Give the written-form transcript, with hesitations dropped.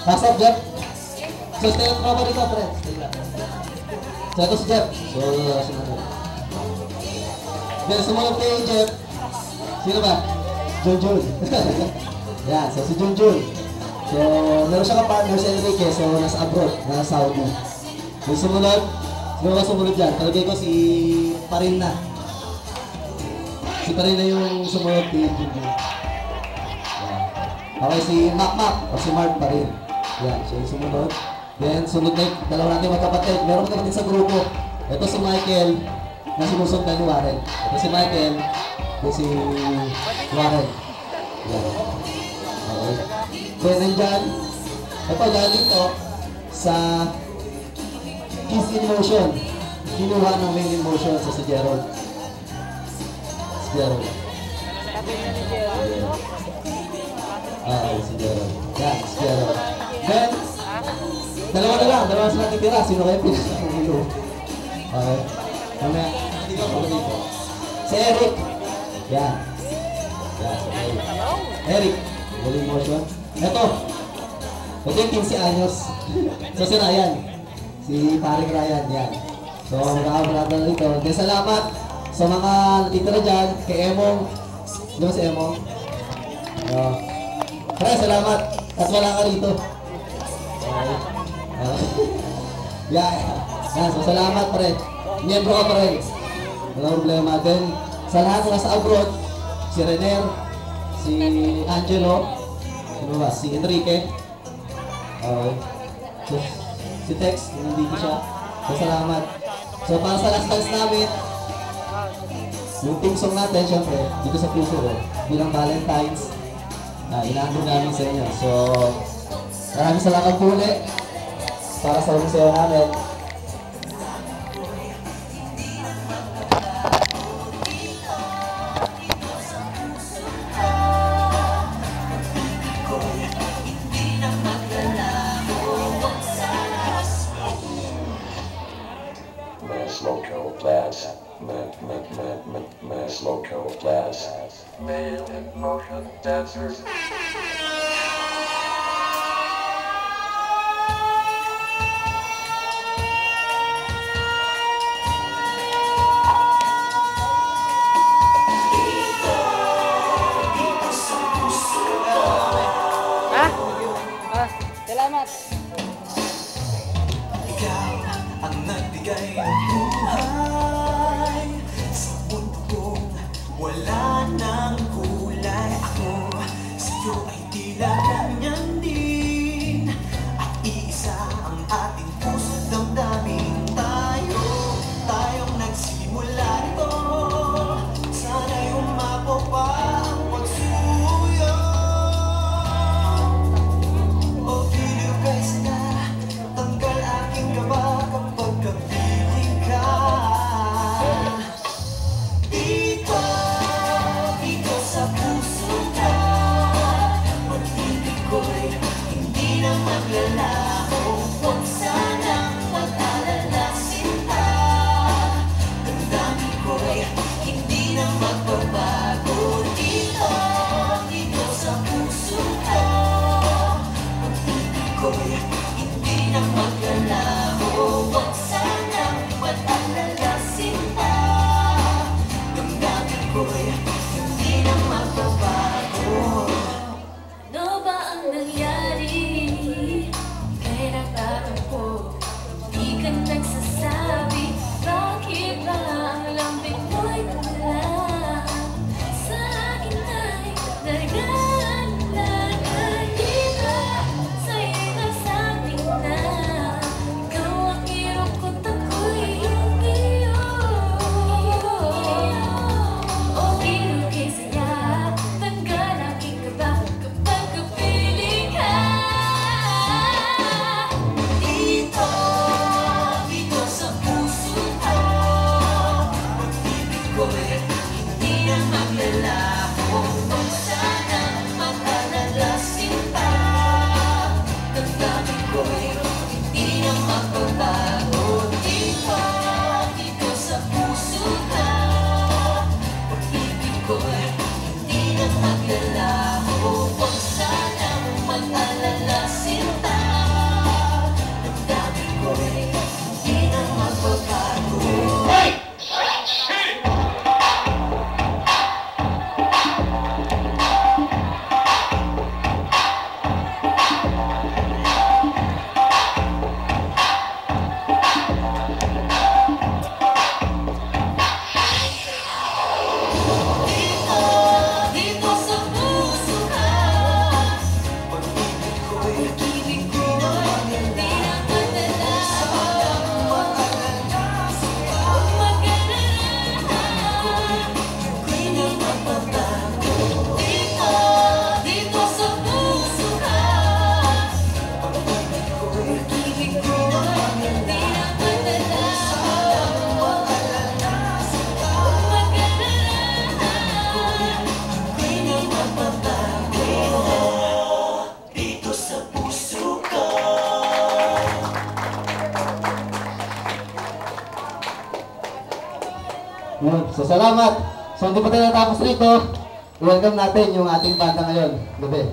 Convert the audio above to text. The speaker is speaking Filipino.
Pass up, Jeff. So, stay lang tropa dito, pre. Stay lang. So, ito si Jeff. So, sumunod. Then, sumunod kay Jeff. Sino ba? Junjun. Yan, so si Junjun. So, meron siya ka-partner si Enrique. So, nasa abroad, nasa Saudi. Yung sumunod, sino ba sumunod dyan? Talagay ko si Parina. Si Parina yung sumunod kay Junjun. Okay, si Mac o si Mark pa rin. Yan, siya yung sumunod. Then, sunod na dalawa natin magkapatid. Meron kapatid sa grupo. Ito si Michael, na sinusundan ni Warren. Ito si Michael, ito si Warren. Yan. Okay. Then, nandyan, ito galing to sa Kiss in Motion. Kinuha ng main in motion sa si Gerald. Si Gerald. Si Gerald. Yan, si Gerald. Then, dalawa na lang. Dalawa sila titira. Sino kayo pinakamulo? Okay. Mamaya. Dito ako dito. Si Eric. Yan. Yan. Eric. Galing motion. Ito. Ito yung 15 anyos. So, si Ryan. Si paring Ryan. Yan. So, magkakabalatan na dito. Then, salamat sa mga natitira dyan. Kay Emong. Di ba si Emong? Pre, salamat. At wala ka rito. Yan. So, salamat, pre. Miyembro ka pa rin. Walang problema. Then, sa lahat na nasa abroad, si Rener, si Angelo, sino ba? Si Enrique. Okay. So, si Tex, nandito siya. So, salamat. So, para sa last dance namin, yung team song natin, syempre, dito sa puso ko, bilang Valentine's, inaandun namin sa inyo. So, maraming salamat po ulit para sa uling sayo namin. Local blast, mass local blast, male and motion dancers. Salamat. Ikaw ang nagbigay ng buhay sa mundo kong wala nang kulay. Ako sa'yo ay tila ganyan din, at iisa ang ating puso't damdamin. Tayong nagsimula nito, sana'y umapaw pa ang pagsuyo. O Pilipes na tanggal aking kaba kapag kapiling ka. Dito sa puso ko, pag-ibig ko'y hindi na maglalaho. Huwag sanang mag-alala, sinta. Damdamin ko'y hindi na magbabago. Dito sa puso ko, pag-ibig ko'y hindi na maglalaho. Huwag sanang mag-alala, sinta. Damdamin ko'y hindi na magbabago. Ano ba ang nangyari? Kaya nagtatampo, di ka nagsasabi. Bakit ba ang lambing mo'y wala? Sa akin ay naglalagay. Di ba sa'yo na sa Yun. So, salamat. So, hindi pa tayo natapos rito. Welcome natin yung ating banda ngayon. Gabi.